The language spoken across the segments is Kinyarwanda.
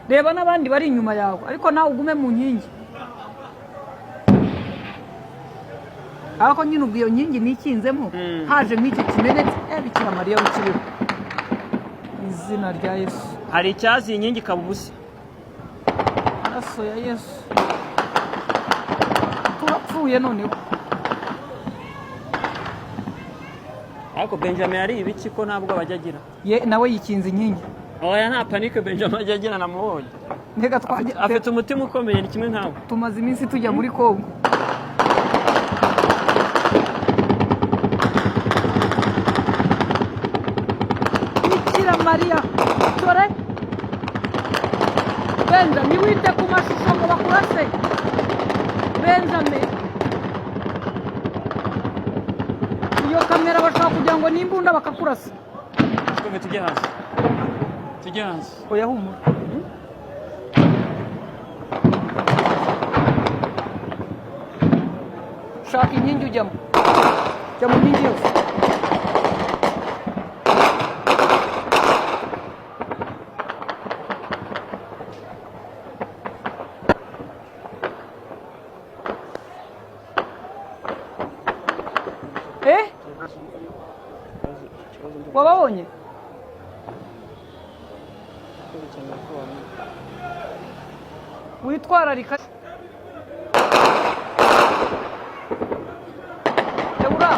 reba n'abandi bari inyuma yawe ariko nawe ugume mu nkingi ariko nyine ubwo iyo nkingi nikinzemo haje nk'iki kimenetse Bikira Mariya w'ikiriho izina rya Yesu hari icyazi inkingi ikaba ubusa amaraso ya Yesu turapfuye noneho ariko Benjamin yari ibiki ko ntabwo bajya agira nawe yikinze inkingi oya nta panike Benjamin ajya agira namubonye ntega twajya afite umutima ukomeye ni kimwe nkawe tumaze iminsi tujya muri Kongo Bikira Mariya tore Benjamin wite ku mashusho ngo bakurase Benjamin iyo kamera bashaka kugira ngo n'imbunda bakakurasa tweme tujye hanze oya humura shaka inkingi ujyamo jya mu nkingi yose wababonye witwararika Eura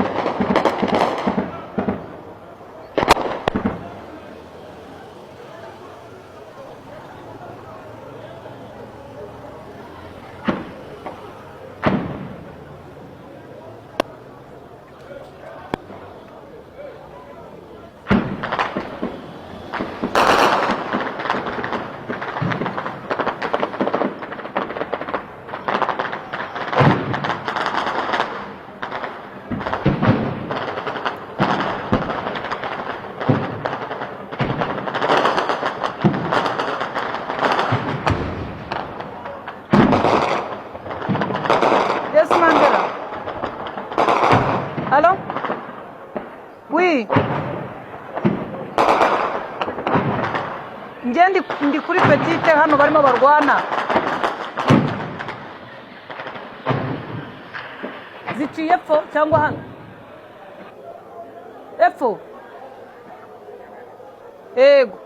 Allô? Oui. Ndi kuri petite hano barimo barwana. Ziciye epfo cyangwa hano? Epfo. Ego.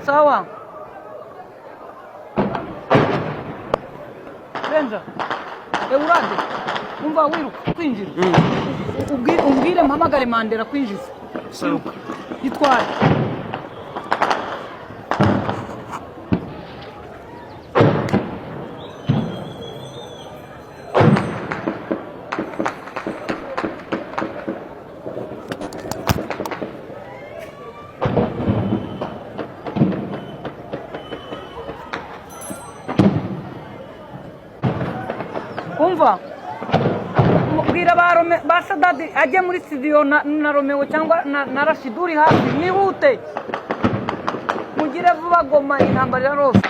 Sawa. Benja. Eurade. Umva wiruka kwinjira. Umbwire mpamagare Mandela kwinjiza. Siruka. Yitware. Umva mubwira ba Sadadi ajye muri studio na Romeo cyangwa na Rashiduri hafi nihute mugire vuba Goma intambara ya Rose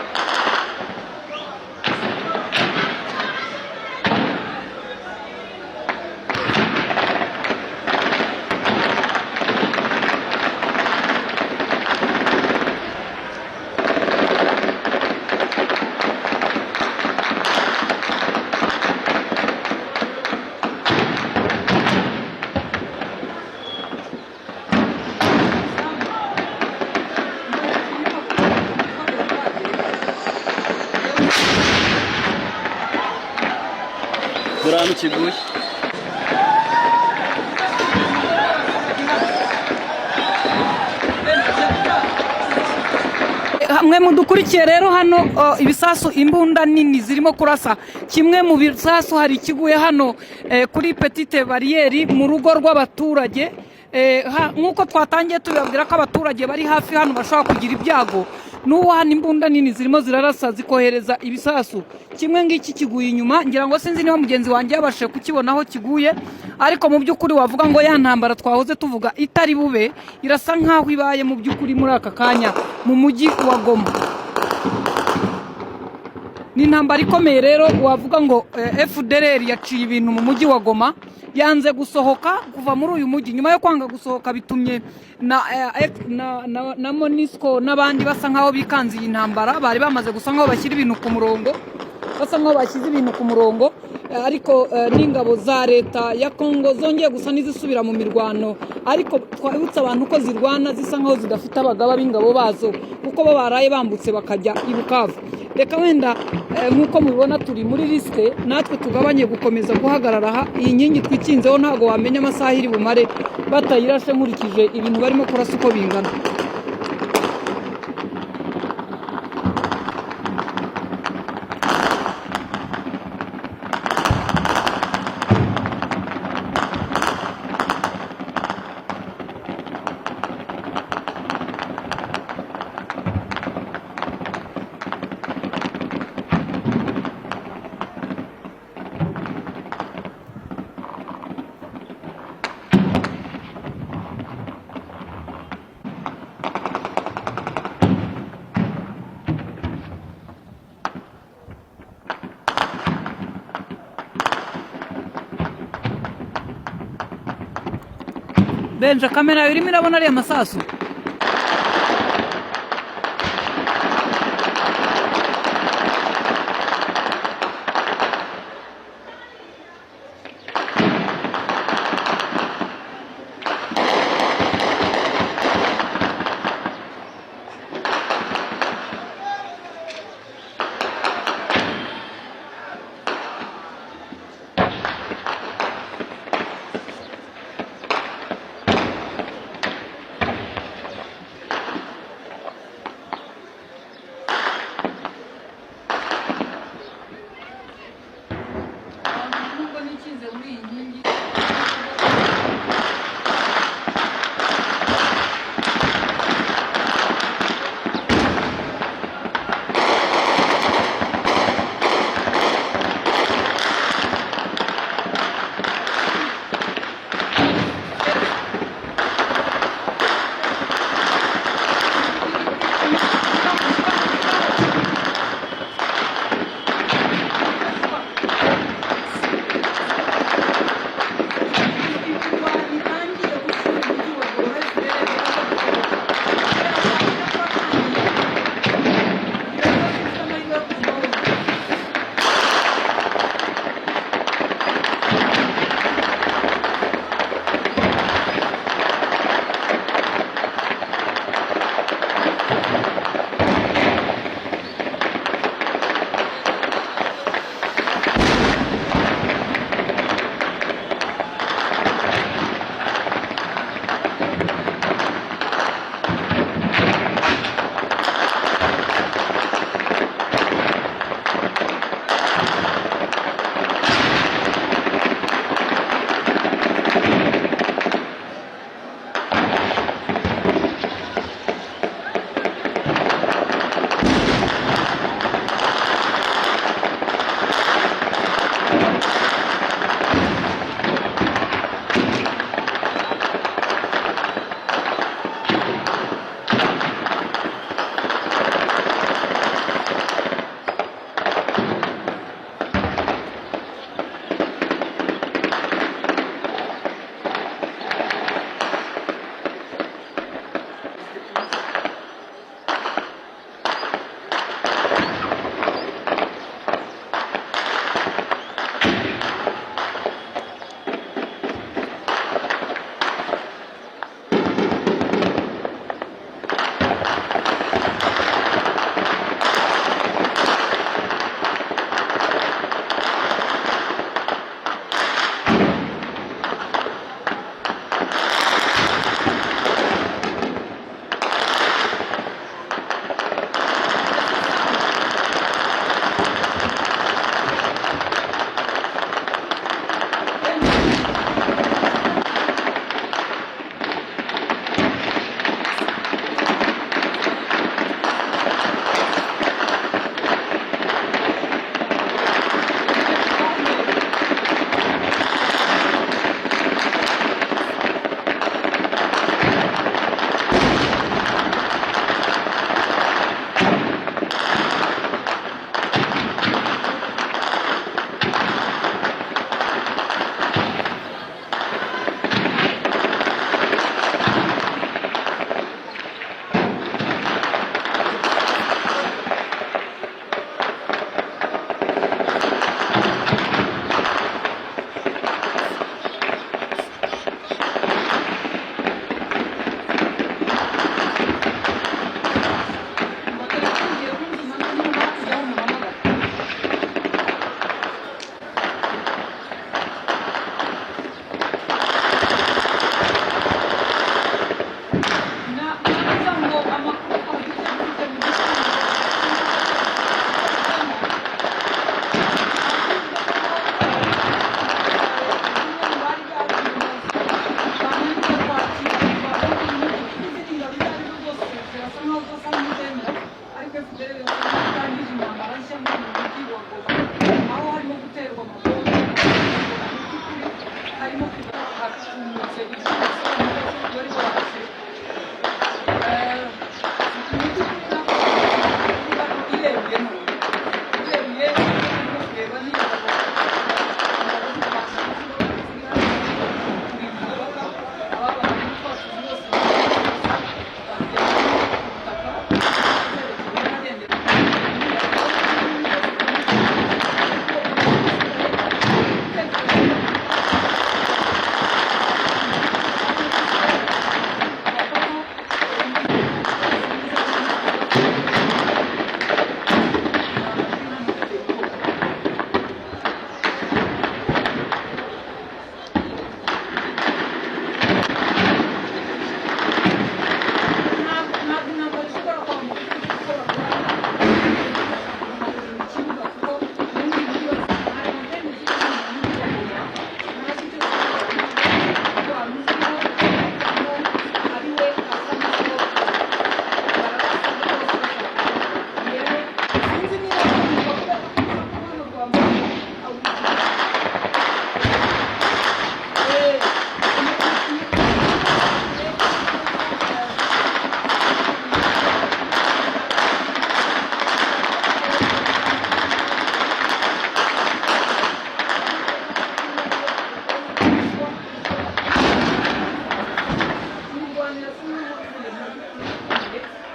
Durano Kiguye hamwe mudukurikiye rero hano ibisasu imbunda nini zirimo kurasa kimwe mu bisasu hari kiguye hano kuri petite barriere mu rugo rw'abaturage nkuko twatangiye tubabwira ko abaturage bari hafi hano bashobora kugira ibyago n'uwo hano imbunda nini zirimo zirarasa zikohereza ibisasu kimwe ngiki kiguye inyuma ngira ngo sinzi niba mugenzi wanjye yabashe kukibona aho kiguye ariko mu by'ukuri wavuga ngo ya ntambara twahoze tuvuga itari bube irasa nkaho ibaye mu by'ukuri muri aka kanya mu mujyi wa Goma ni intambara ikomeye rero wavuga ngo FDLR yaciye ibintu mu mujyi wa Goma yanze gusohoka kuva muri uyu mujyi. Nyuma yo kwanga gusohoka bitumye na Monisco n'abandi basa nkaho bikanze iyi ntambara, bari bamaze gusa nkaho bashyira ibintu ku murongo, basa nkaho bashyize ibintu ku murongo, ariko n'ingabo za leta ya Kongo zongeye gusa n'izisubira mu mirwano, ariko twabutse abantu ko zirwana zisa nkaho zidafite abagaba b'ingabo bazo, kuko bo baraye bambutse bakajya i Bukavu. Reka wenda nk'uko mubibona turi muri risike, natwe tugabanye gukomeza guhagarara aha. Iyi nkingi twikinzeho ntabwo wamenya amasaha iri bumare batayirashe, nkurikije ibintu barimo kurasa uko bingana. Benja, kamera irimo irabona ariya masasu?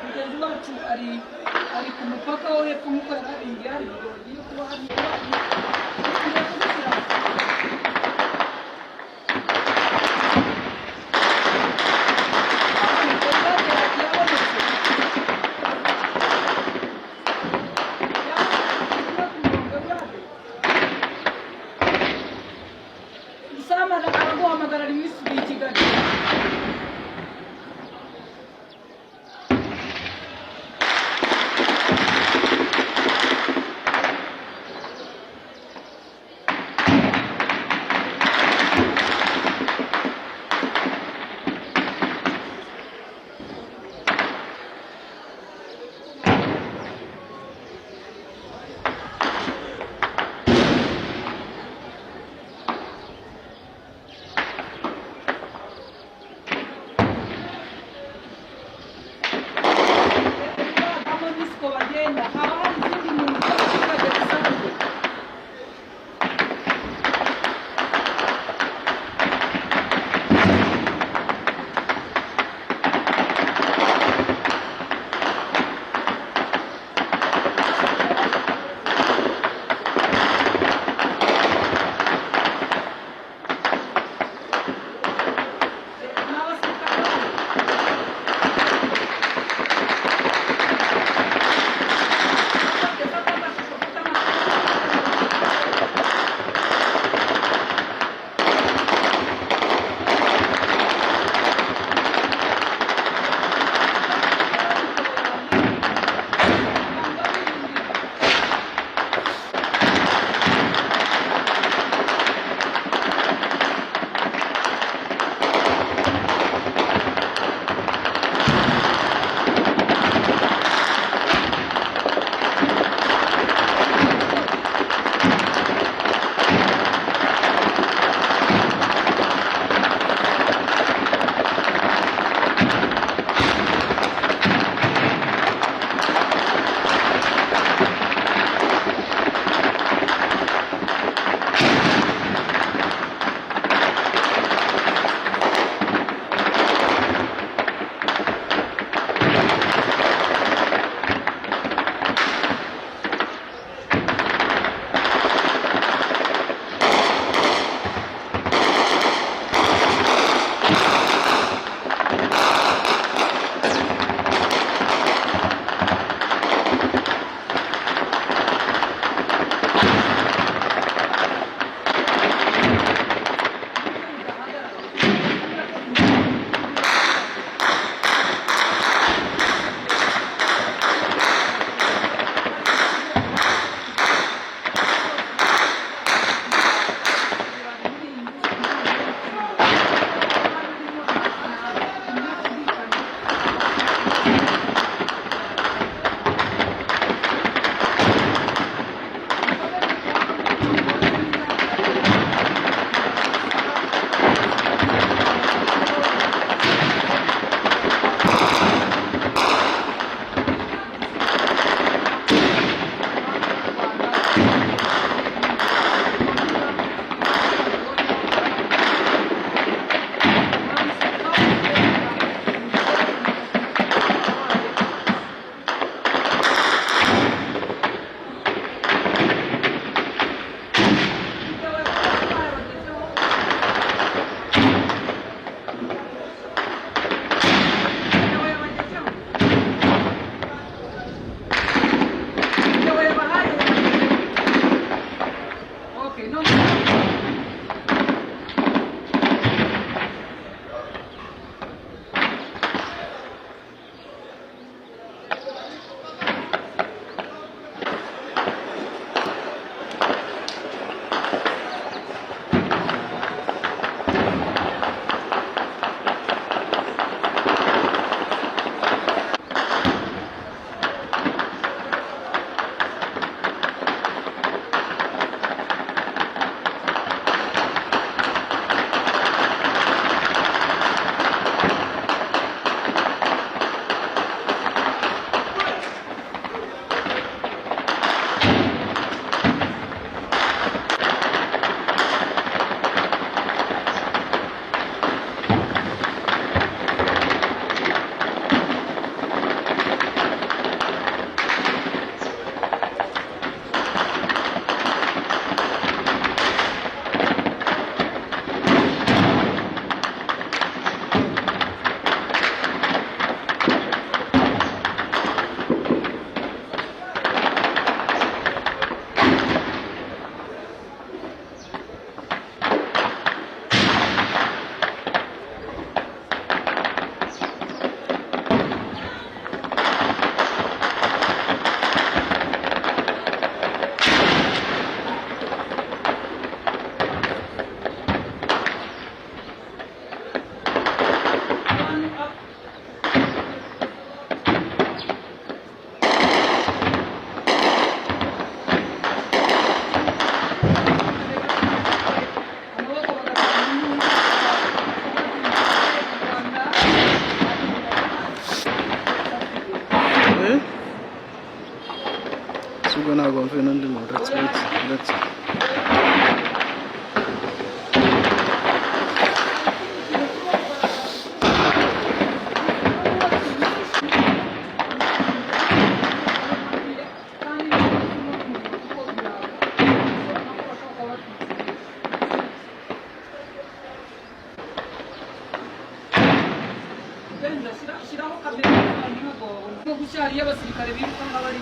mugenzi wacu ari ku mupaka wo hepfo nk'uko yarabimbwiye hari ibiro bigiye kuba hari araguhamagara rimwe isubiye i Kigali. si ubwo ntabwo mvuye n'undi muntu uretse shyiraho kamera no gushyira hariyo abasirikare biruka nk'abari